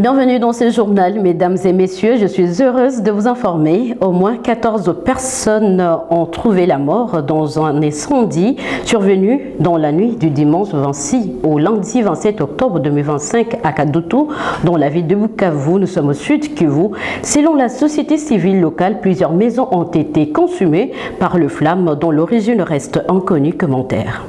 Bienvenue dans ce journal, mesdames et messieurs. Je suis heureuse de vous informer. Au moins 14 personnes ont trouvé la mort dans un incendie survenu dans la nuit du dimanche 26 au lundi 27 octobre 2025 à Kadoutou, dans la ville de Bukavu. Nous sommes au sud Kivu. Selon la société civile locale, plusieurs maisons ont été consumées par le flamme dont l'origine reste inconnue. Commentaire.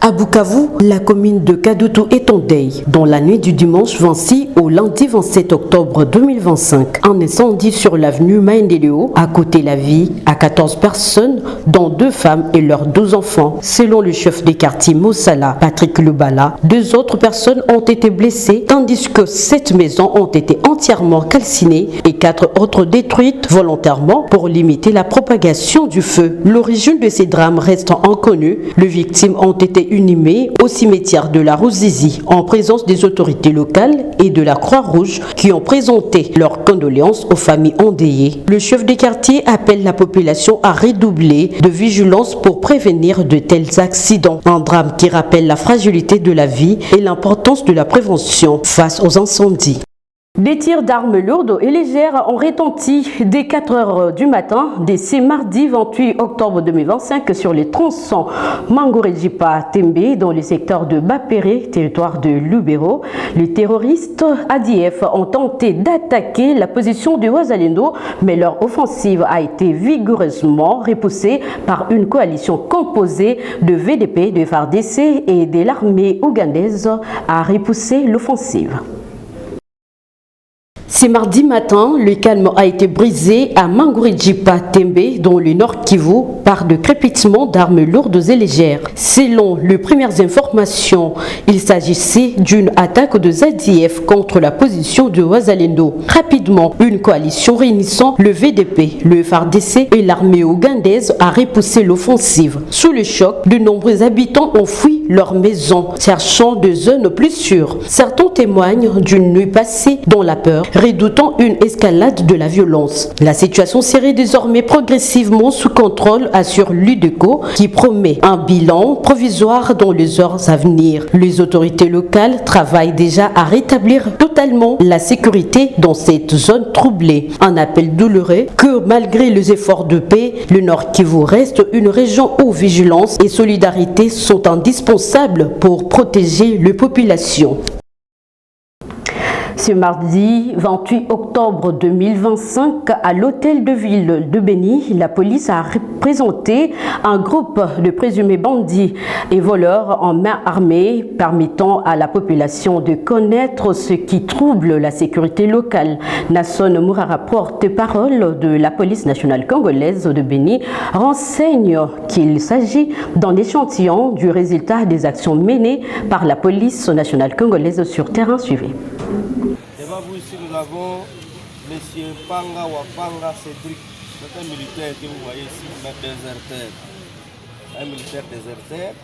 À Bukavu, la commune de Kadoutou est en deuil. Dans la nuit du dimanche 26 au lundi 27 octobre 2025, un incendie sur l'avenue Maendeleo a coûté la vie à 14 personnes, dont 2 femmes et leurs 12 enfants. Selon le chef des quartiers Mossala, Patrick Lubala, 2 autres personnes ont été blessées, tandis que 7 maisons ont été entièrement calcinées et 4 autres détruites volontairement pour limiter la propagation du feu. L'origine de ces drames restant inconnue, les victimes ont été inhumés au cimetière de la Rouzizi en présence des autorités locales et de la Croix-Rouge qui ont présenté leurs condoléances aux familles endeuillées. Le chef des quartiers appelle la population à redoubler de vigilance pour prévenir de tels accidents. Un drame qui rappelle la fragilité de la vie et l'importance de la prévention face aux incendies. Des tirs d'armes lourdes et légères ont retenti dès 4 heures du matin de ce mardi 28 octobre 2025 sur les tronçons Mangorejipa Tembe dans le secteur de Bapéré, territoire de Lubero. Les terroristes ADF ont tenté d'attaquer la position de Wazalendo, mais leur offensive a été vigoureusement repoussée par une coalition composée de VDP, de FARDC et de l'armée ougandaise a repoussé l'offensive. Ce mardi matin, le calme a été brisé à Mangorejipa Tembe, dans le nord Kivu, par de crépitements d'armes lourdes et légères. Selon les premières informations, il s'agissait d'une attaque de ZDF contre la position de Wazalendo. Rapidement, une coalition réunissant le VDP, le FARDC et l'armée ougandaise a repoussé l'offensive. Sous le choc, de nombreux habitants ont fui leur maison, cherchant des zones plus sûres. Certains témoignent d'une nuit passée dans la peur, redoutant une escalade de la violence. La situation serait désormais progressivement sous contrôle, assure l'UDECO, qui promet un bilan provisoire dans les heures à venir. Les autorités locales travaillent déjà à rétablir totalement la sécurité dans cette zone troublée. Un appel douloureux que, malgré les efforts de paix, le Nord Kivu reste une région où vigilance et solidarité sont indispensables pour protéger les populations. Ce mardi 28 octobre 2025, à l'hôtel de ville de Béni, la police a présenté un groupe de présumés bandits et voleurs en main armée, permettant à la population de connaître ce qui trouble la sécurité locale. Nasson Mourara, porte-parole de la police nationale congolaise de Béni, renseigne qu'il s'agit d'un échantillon du résultat des actions menées par la police nationale congolaise sur terrain suivi. Devant vous ici, nous avons M. Panga Wapanga Cédric, c'est un militaire que vous voyez ici, un déserteur. Un militaire déserteur.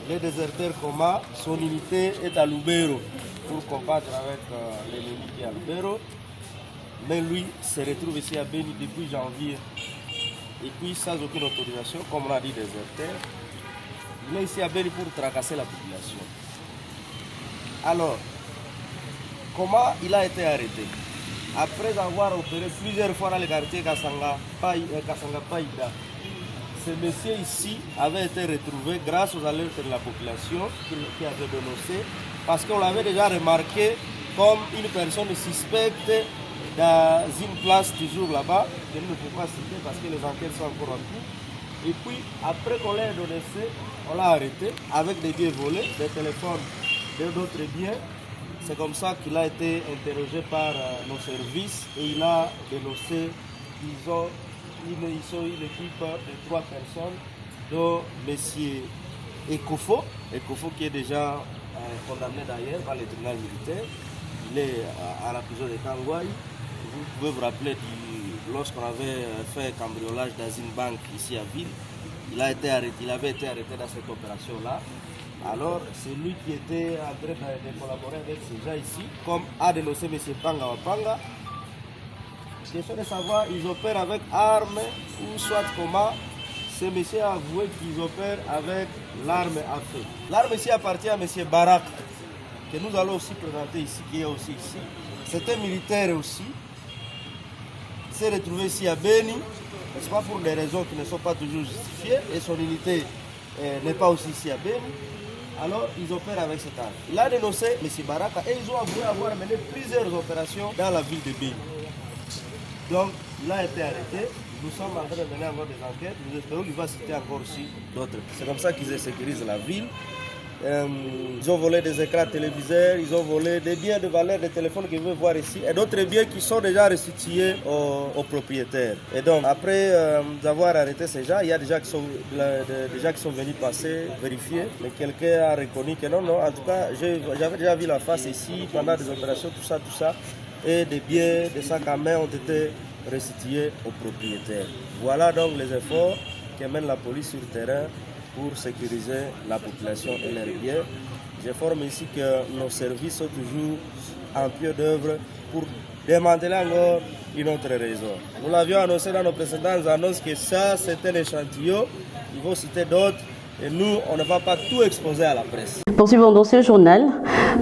Les déserteurs Koma, son unité est à Lubero pour combattre avec l'ennemi qui est à Lubero. Mais lui se retrouve ici à Béni depuis janvier. Et puis sans aucune autorisation, comme on l'a dit, déserteur. Il est ici à Béni pour tracasser la population. Alors, comment il a été arrêté? Après avoir opéré plusieurs fois dans le quartier Kasanga Païda, ce monsieur ici avait été retrouvé grâce aux alertes de la population qui avait dénoncé, parce qu'on l'avait déjà remarqué comme une personne suspecte dans une place toujours là-bas, que nous ne pouvons pas citer parce que les enquêtes sont encore en cours. Et puis, après qu'on l'ait dénoncé, on l'a arrêté avec des biens volés, des téléphones, d'autres biens. C'est comme ça qu'il a été interrogé par nos services et il a dénoncé qu'ils sont une équipe de 3 personnes, dont M. Ekofo qui est déjà condamné d'ailleurs par le tribunal militaire. Il est à la prison de Kangwai. Vous pouvez vous rappeler lorsqu'on avait fait cambriolage dans une banque ici à Ville, il avait été arrêté dans cette opération-là. Alors, c'est lui qui était en train de collaborer avec ces gens ici, comme a dénoncé M. Panga Wapanga. Question de savoir, ils opèrent avec armes ou soit comment. Ce monsieur a avoué qu'ils opèrent avec l'arme à feu. L'arme ici appartient à M. Barak, que nous allons aussi présenter ici, qui est aussi ici. C'est un militaire aussi. Il s'est retrouvé ici à Beni, n'est-ce pas, pour des raisons qui ne sont pas toujours justifiées, et son unité n'est pas aussi ici à Beni. Alors, ils opèrent avec cette arme. Il a dénoncé M. Baraka et ils ont avoué avoir mené plusieurs opérations dans la ville de Beni. Donc, il a été arrêté. Nous sommes en train de mener encore des enquêtes. Nous espérons qu'il va citer encore aussi d'autres. C'est comme ça qu'ils sécurisent la ville. Ils ont volé des écrans téléviseurs, ils ont volé des biens de valeur, des téléphones que vous pouvez voir ici, et d'autres biens qui sont déjà restitués aux propriétaires. Et donc, après avoir arrêté ces gens, il y a des gens qui sont venus passer, vérifier, mais quelqu'un a reconnu que non, en tout cas, j'avais déjà vu la face ici pendant des opérations, tout ça, et des biens, des sacs à main ont été restitués aux propriétaires. Voilà donc les efforts que mène la police sur le terrain pour sécuriser la population et leurs biens. J'informe ici que nos services sont toujours en pied d'œuvre pour démanteler encore une autre raison. Nous l'avions annoncé dans nos précédentes annonces que ça, c'était l'échantillon. Il faut citer d'autres. Et nous, on ne va pas tout exposer à la presse. Poursuivons dans ce journal.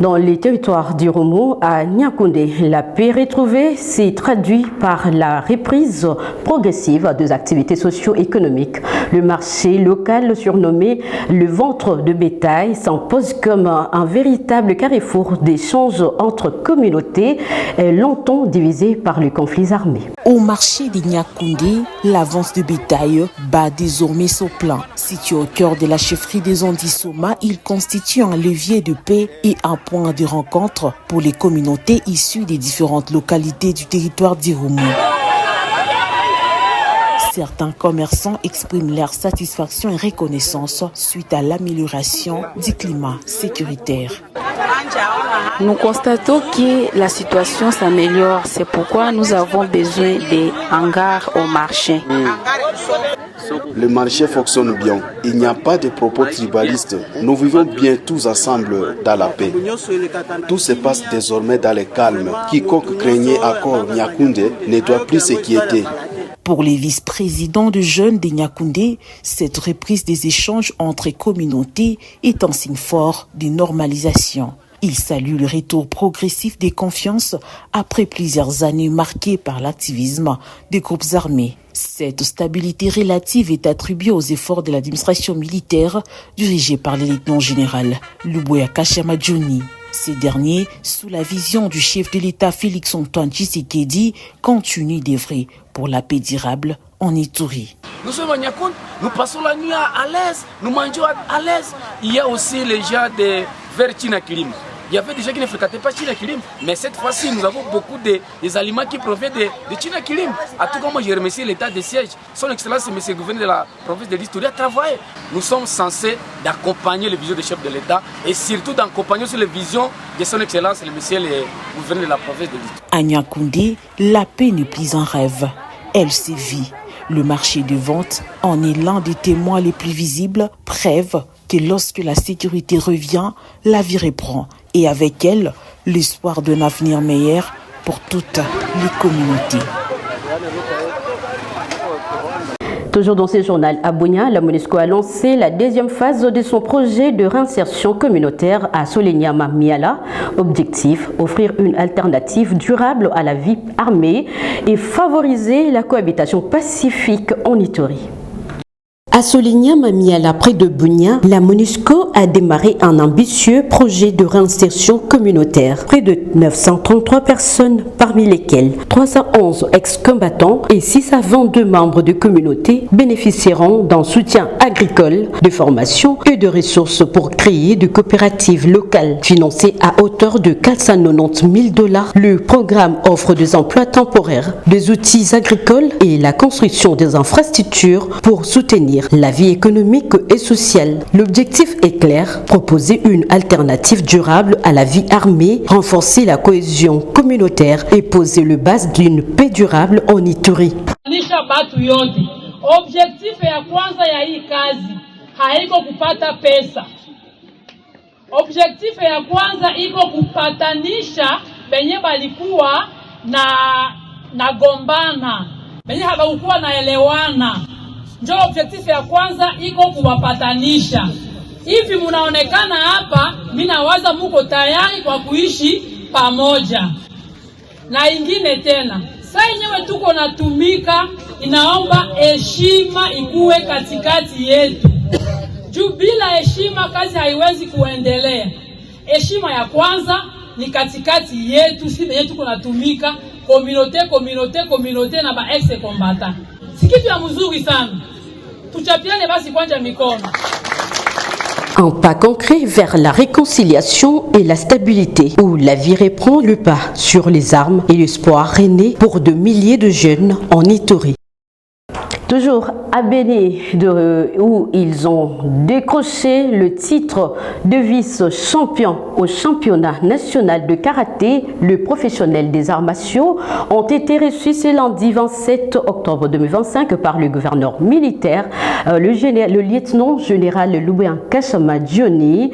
Dans les territoires du Romo, à Niakoundé, la paix retrouvée s'est traduite par la reprise progressive des activités socio-économiques. Le marché local surnommé le ventre de bétail s'impose comme un véritable carrefour d'échanges entre communautés longtemps divisées par les conflits armés. Au marché de Niakoundé, la vente de bétail bat désormais son plein. Situé au cœur de la chefferie des Andissoma, il constitue un levier de paix et un point de rencontre pour les communautés issues des différentes localités du territoire d'Irumu. Certains commerçants expriment leur satisfaction et reconnaissance suite à l'amélioration du climat sécuritaire. Nous constatons que la situation s'améliore. C'est pourquoi nous avons besoin des hangars au marché. Le marché fonctionne bien. Il n'y a pas de propos tribalistes. Nous vivons bien tous ensemble dans la paix. Tout se passe désormais dans le calme. Quiconque craignait encore Niakoundé ne doit plus s'inquiéter. Pour les vice-présidents de jeunes de Niakoundé, cette reprise des échanges entre communautés est un signe fort de normalisation. Il salue le retour progressif des confiances après plusieurs années marquées par l'activisme des groupes armés. Cette stabilité relative est attribuée aux efforts de l'administration militaire dirigée par le lieutenant général Luboya Kashama Djouni. Ces derniers, sous la vision du chef de l'État Félix-Antoine Tshisekedi, continuent d'œuvrer pour la paix durable en Ituri. Nous sommes à Niakoundé, nous passons la nuit à l'aise, nous mangeons à l'aise. Il y a aussi les gens de vers Tinakilim. Il y avait des gens qui ne fréquentaient pas Tinakilim, mais cette fois-ci, nous avons beaucoup des aliments qui proviennent de Tinakilim. À tout cas, moi, je remercie l'État de siège. Son Excellence, M. le gouverneur de la province de l'Ituri, a travaillé. Nous sommes censés d'accompagner les visions des chefs de l'État et surtout d'accompagner sur les visions de Son Excellence, le monsieur le gouverneur de la province de l'Ituri. À Niakoundé, la paix n'est plus un rêve, elle sévit. Le marché de vente en est l'un des témoins les plus visibles, preuve que lorsque la sécurité revient, la vie reprend et avec elle, l'espoir d'un avenir meilleur pour toutes les communautés. Toujours dans ce journal à Bunia, la MONUSCO a lancé la deuxième phase de son projet de réinsertion communautaire à Solignama Miala. Objectif, offrir une alternative durable à la vie armée et favoriser la cohabitation pacifique en Ituri. À Solignama Miala, près de Bunia, la MONUSCO a démarré un ambitieux projet de réinsertion communautaire. Près de 933 personnes, parmi lesquelles 311 ex-combattants et 622 membres de communautés bénéficieront d'un soutien agricole, de formation et de ressources pour créer des coopératives locales. Financées à hauteur de 490 000 $, le programme offre des emplois temporaires, des outils agricoles et la construction des infrastructures pour soutenir la vie économique et sociale. L'objectif est clair, proposer une alternative durable à la vie armée, renforcer la cohésion communautaire et poser le base d'une paix durable en Ituri. Objectif ya kwanza ya hii kazi haiko kupata pesa. Objectif ya kwanza iko kupatanisha benye balikuwa na gombana, benye habakuwa na elewana. Ndio objectif ya kwanza iko kuwapatanisha. Hivi munaonekana hapa, mimi nawaza muko tayari kwa kuishi pamoja. Na ingine tena, saa yenyewe tuko natumika, inaomba heshima ikuwe katikati yetu. Juu bila heshima kazi haiwezi kuendelea. Heshima ya kwanza ni katikati yetu, sisi wenyewe tuko natumika, communauté na ba ex combattant. Si kitu ya mzuri sana. Tuchapiane basi kwanza mikono. Un pas concret vers la réconciliation et la stabilité, où la vie reprend le pas sur les armes et l'espoir renaît pour de milliers de jeunes en Ituri. Toujours à Béni, où ils ont décroché le titre de vice-champion au championnat national de karaté, le professionnel des arts martiaux, ont été reçus ce lundi 27 octobre 2025 par le gouverneur militaire, le lieutenant général Louis Kashama Djoni.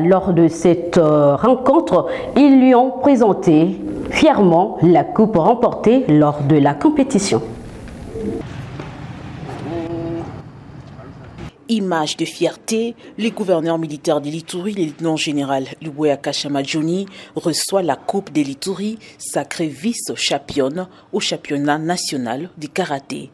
Lors de cette rencontre, ils lui ont présenté fièrement la coupe remportée lors de la compétition. Image de fierté, le gouverneur militaire de l'Ituri, le lieutenant général Louis Kashama Djoni, reçoit la coupe de l'Ituri, sacrée vice-championne au championnat national du karaté.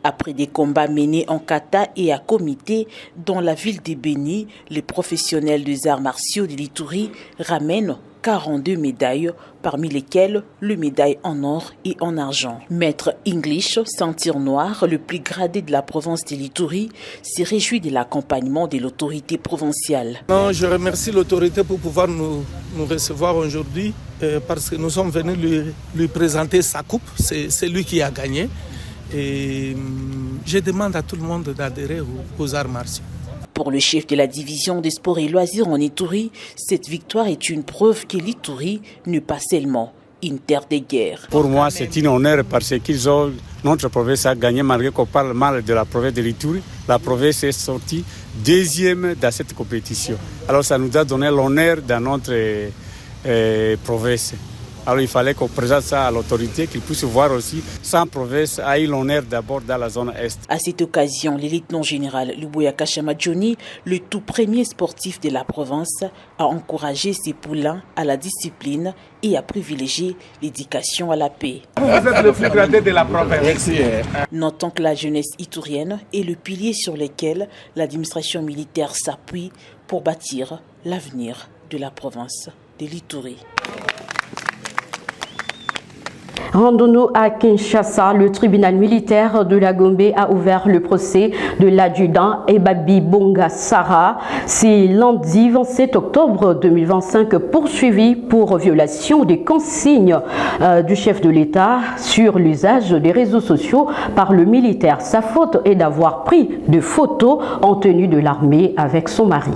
Après des combats menés en kata et à comité dans la ville de Béni, les professionnels des arts martiaux de l'Ituri ramènent 42 médailles, parmi lesquelles le médaille en or et en argent. Maître English, ceinture noire, le plus gradé de la province de l'Ituri, s'est réjoui de l'accompagnement de l'autorité provinciale. Non, je remercie l'autorité pour pouvoir nous recevoir aujourd'hui parce que nous sommes venus lui présenter sa coupe. C'est lui qui a gagné. Et je demande à tout le monde d'adhérer aux arts martiaux. Pour le chef de la division des sports et loisirs en Ituri, cette victoire est une preuve que l'Ituri n'est pas seulement une terre de guerre. Pour moi, c'est un honneur parce que notre province a gagné malgré qu'on parle mal de la province de l'Ituri. La province est sortie deuxième dans cette compétition. Alors ça nous a donné l'honneur dans notre province. Alors il fallait qu'on présente ça à l'autorité, qu'ils puissent voir aussi. Sans province a eu l'honneur d'abord dans la zone Est. À cette occasion, le lieutenant général Louis Kashama Djoni, le tout premier sportif de la province, a encouragé ses poulains à la discipline et a privilégié l'éducation à la paix. Vous êtes le plus gradé de la province. Merci. Notons que la jeunesse iturienne est le pilier sur lequel l'administration militaire s'appuie pour bâtir l'avenir de la province de l'Ituri. Rendons-nous à Kinshasa. Le tribunal militaire de la Gombe a ouvert le procès de l'adjudant Ebabi Bonga Sarah. C'est lundi 27 octobre 2025, poursuivi pour violation des consignes du chef de l'État sur l'usage des réseaux sociaux par le militaire. Sa faute est d'avoir pris des photos en tenue de l'armée avec son mari.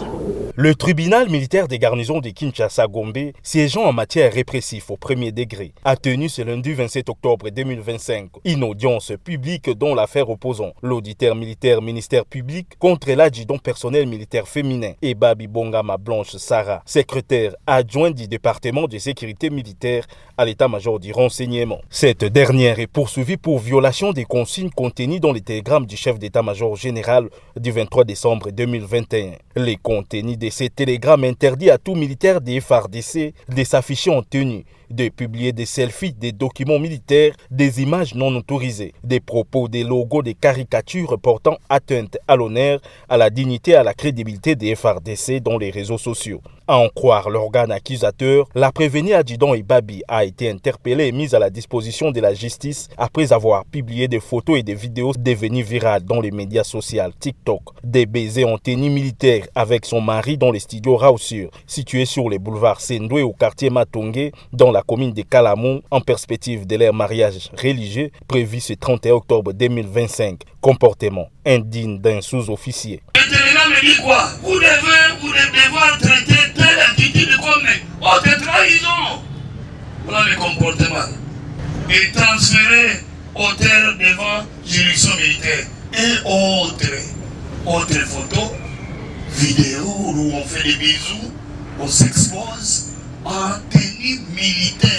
Le tribunal militaire des garnisons de Kinshasa-Gombe, siégeant en matière répressive au premier degré, a tenu ce lundi 27 octobre 2025 une audience publique dont l'affaire opposant l'auditeur militaire ministère public contre l'adjudant personnel militaire féminin Ebabi Bongama Blanche Sarah, secrétaire adjoint du département de sécurité militaire à l'état-major du renseignement. Cette dernière est poursuivie pour violation des consignes contenues dans les télégrammes du chef d'état-major général du 23 décembre 2021. Les contenus de ces télégrammes interdit à tout militaire des FARDC de s'afficher en tenue, de publier des selfies, des documents militaires, des images non autorisées, des propos, des logos, des caricatures portant atteinte à l'honneur, à la dignité, à la crédibilité des FARDC dans les réseaux sociaux. À en croire l'organe accusateur, la prévenue adjudant Ebabi a été interpellée et mise à la disposition de la justice après avoir publié des photos et des vidéos devenues virales dans les médias sociaux TikTok. Des baisers en tenue militaire avec son mari dans les studios Raussure, situés sur les boulevards Sendoué au quartier Matongé, dans la commune de Kalamou, en perspective de leur mariage religieux prévu ce 31 octobre 2025. Comportement indigne d'un sous-officier. Le télégramme me dit quoi? Vous devez devoir traiter telle attitude comme haute trahison. Voilà le comportement. Et transférer auteur devant juridiction militaire. Et autre photo, vidéo où on fait des bisous, on s'expose en tenue militaire.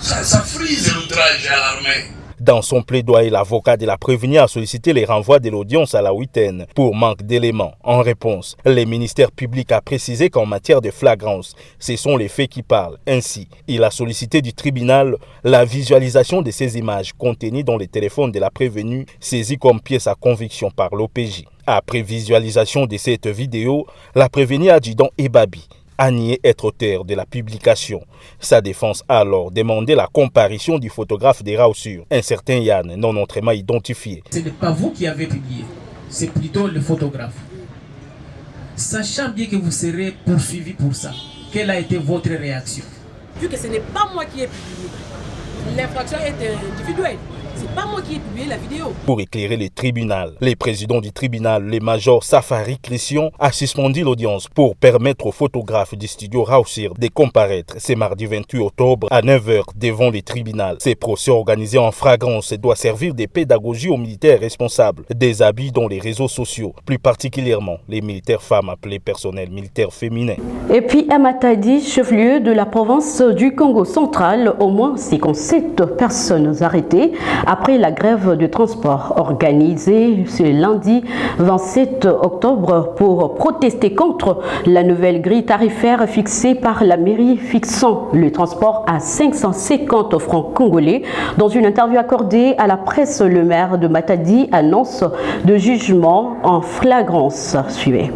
Ça frise l'outrage à l'armée. Dans son plaidoyer, l'avocat de la prévenue a sollicité les renvois de l'audience à la huitaine pour manque d'éléments. En réponse, le ministère public a précisé qu'en matière de flagrance, ce sont les faits qui parlent. Ainsi, il a sollicité du tribunal la visualisation de ces images contenues dans les téléphones de la prévenue, saisies comme pièce à conviction par l'OPJ. Après visualisation de cette vidéo, la prévenue adjudant Ebabi a nié être auteur de la publication. Sa défense a alors demandé la comparution du photographe des Raussures, un certain Yann, non autrement identifié. Ce n'est pas vous qui avez publié, c'est plutôt le photographe. Sachant bien que vous serez poursuivi pour ça, quelle a été votre réaction? Vu que ce n'est pas moi qui ai publié, l'infraction est individuelle. C'est pas moi qui ai publié la vidéo. Pour éclairer le tribunal, le président du tribunal, le major Safari Christian, a suspendu l'audience pour permettre aux photographes du studio Raussure de comparaître ce mardi 28 octobre à 9h devant le tribunal. Ce procès organisé en flagrance doit servir de pédagogie aux militaires responsables des abus dans les réseaux sociaux, plus particulièrement les militaires femmes appelés personnel militaire féminin. Et puis à Matadi, chef-lieu de la province du Congo central, au moins 57 personnes arrêtées après la grève de transport organisée ce lundi 27 octobre pour protester contre la nouvelle grille tarifaire fixée par la mairie fixant le transport à 550 francs congolais. Dans une interview accordée à la presse, le maire de Matadi annonce de jugement en flagrance. Suivez.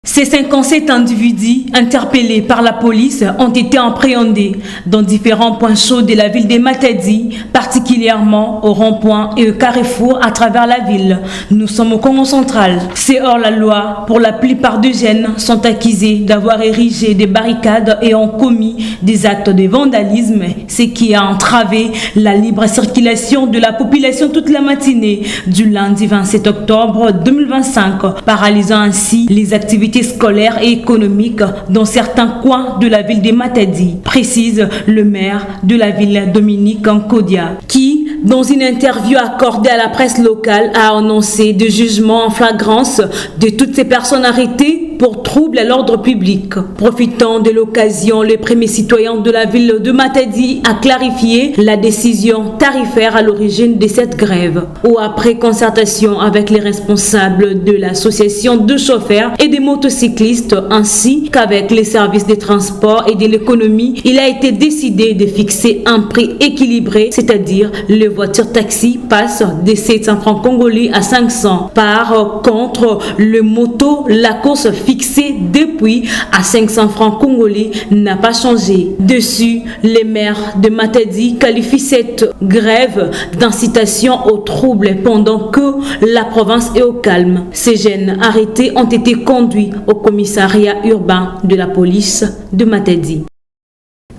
Ces 57 individus interpellés par la police ont été appréhendés dans différents points chauds de la ville de Matadi, particulièrement au rond-point et au carrefour à travers la ville. Nous sommes au Congo central. C'est hors la loi. Pour la plupart des jeunes sont accusés d'avoir érigé des barricades et ont commis des actes de vandalisme, ce qui a entravé la libre circulation de la population toute la matinée du lundi 27 octobre 2025, paralysant ainsi les activités scolaires et économiques dans certains coins de la ville de Matadi, précise le maire de la ville Dominique Nkodia, qui, dans une interview accordée à la presse locale, a annoncé de jugement en flagrance de toutes ces personnes arrêtées pour trouble à l'ordre public. Profitant de l'occasion, le premier citoyen de la ville de Matadi a clarifié la décision tarifaire à l'origine de cette grève, où après concertation avec les responsables de l'association de chauffeurs et des motocyclistes ainsi qu'avec les services des transports et de l'économie, il a été décidé de fixer un prix équilibré, c'est-à-dire les voitures taxi passent de 700 francs congolais à 500. Par contre, le moto, la course fixée depuis à 500 francs congolais n'a pas changé. Dessus, les maires de Matadi qualifient cette grève d'incitation au trouble pendant que la province est au calme. Ces jeunes arrêtés ont été conduits au commissariat urbain de la police de Matadi.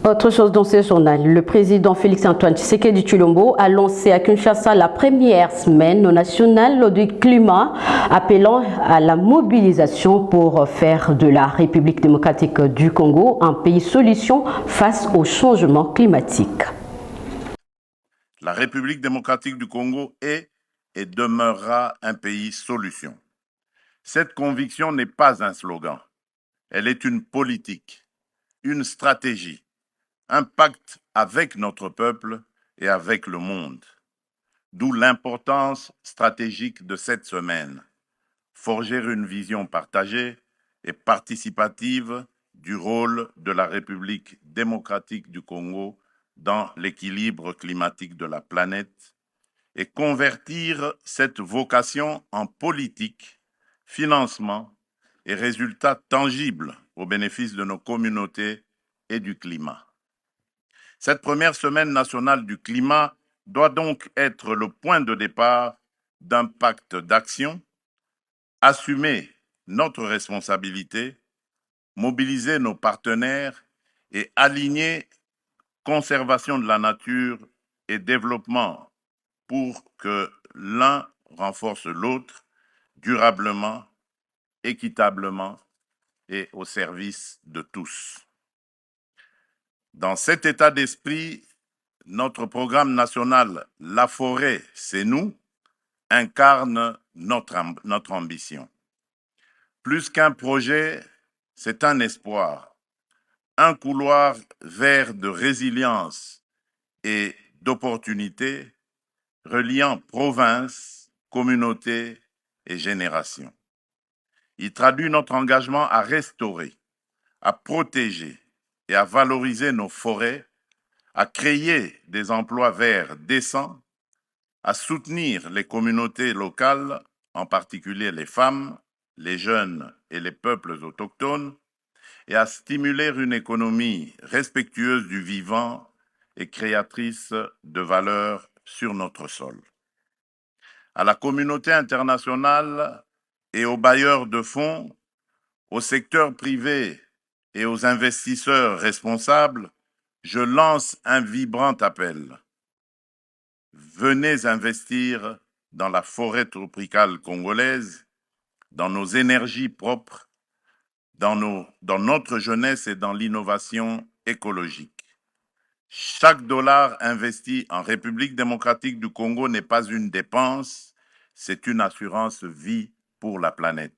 Autre chose dans ce journal, le président Félix-Antoine Tshisekedi Tshilombo a lancé à Kinshasa la première semaine nationale du climat, appelant à la mobilisation pour faire de la République démocratique du Congo un pays solution face au changement climatique. La République démocratique du Congo est et demeurera un pays solution. Cette conviction n'est pas un slogan, elle est une politique, une stratégie, un pacte avec notre peuple et avec le monde. D'où l'importance stratégique de cette semaine, forger une vision partagée et participative du rôle de la République démocratique du Congo dans l'équilibre climatique de la planète et convertir cette vocation en politique, financement et résultats tangibles au bénéfice de nos communautés et du climat. Cette première semaine nationale du climat doit donc être le point de départ d'un pacte d'action, assumer notre responsabilité, mobiliser nos partenaires et aligner conservation de la nature et développement pour que l'un renforce l'autre durablement, équitablement et au service de tous. Dans cet état d'esprit, notre programme national « La forêt, c'est nous » incarne notre ambition. Plus qu'un projet, c'est un espoir, un couloir vers de résilience et d'opportunités reliant provinces, communautés et générations. Il traduit notre engagement à restaurer, à protéger et à valoriser nos forêts, à créer des emplois verts décents, à soutenir les communautés locales, en particulier les femmes, les jeunes et les peuples autochtones, et à stimuler une économie respectueuse du vivant et créatrice de valeur sur notre sol. À la communauté internationale et aux bailleurs de fonds, au secteur privé et aux investisseurs responsables, je lance un vibrant appel. Venez investir dans la forêt tropicale congolaise, dans nos énergies propres, dans notre jeunesse et dans l'innovation écologique. Chaque dollar investi en République démocratique du Congo n'est pas une dépense, c'est une assurance vie pour la planète.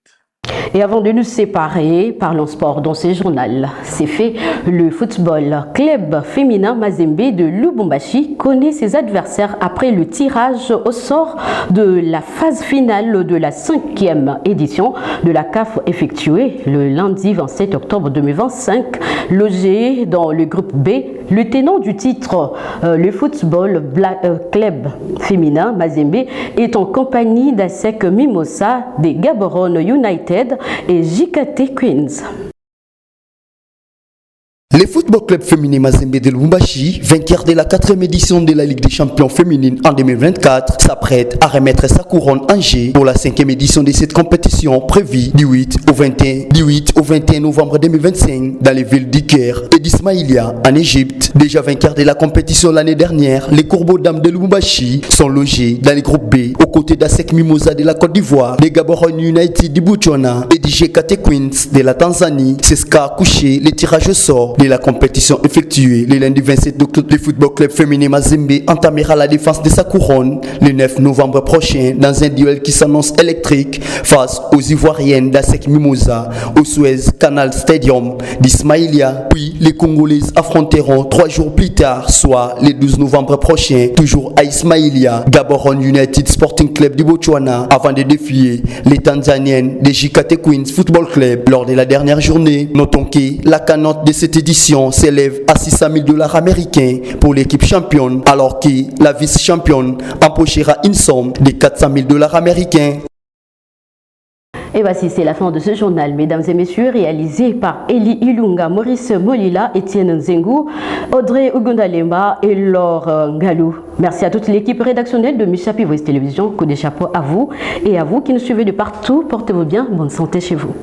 Et avant de nous séparer, parlons sport dans ce journal. C'est fait, le football club féminin Mazembe de Lubumbashi connaît ses adversaires après le tirage au sort de la phase finale de la 5e édition de la CAF effectuée le lundi 27 octobre 2025. Logé dans le groupe B, le tenant du titre, le football club féminin Mazembe, est en compagnie d'ASEC Mimosa des Gaborone United et JKT Queens. Le football club féminin Mazembe de Lubumbashi, vainqueur de la 4e édition de la Ligue des champions féminines en 2024, s'apprête à remettre sa couronne en jeu pour la 5e édition de cette compétition prévue du 8 au 21 novembre 2025 dans les villes d'Iker et d'Ismaïlia en Égypte. Déjà vainqueurs de la compétition l'année dernière, les Corbeaux Dames de Lubumbashi sont logés dans les groupes B aux côtés d'ASEC Mimosa de la Côte d'Ivoire, des Gaborone United du Botswana et des JKT Queens de la Tanzanie. C'est ce qu'a accouché les tirages au sort de la compétition effectuée le lundi 27 octobre. Le football club féminin Mazembe entamera la défense de sa couronne le 9 novembre prochain dans un duel qui s'annonce électrique face aux Ivoiriennes d'ASEC Mimosa au Suez Canal Stadium d'Ismaïlia. Puis les Congolaises affronteront 3 jours plus tard, soit le 12 novembre prochain, toujours à Ismaïlia, Gaborone United Sporting Club du Botswana, avant de défier les Tanzaniennes des JKT Queens Football Club lors de la dernière journée. Notons que la cagnotte de cette édition s'élève à $600,000 américains pour l'équipe championne, alors que la vice-championne empochera une somme de $400,000 américains. Et voici, c'est la fin de ce journal, mesdames et messieurs, réalisé par Eli Ilunga, Maurice Molila, Étienne Nzengou, Audrey Ugundalemba et Laure Galou. Merci à toute l'équipe rédactionnelle de Michapi Voice Télévision. Coup de chapeau à vous et à vous qui nous suivez de partout. Portez-vous bien, bonne santé chez vous.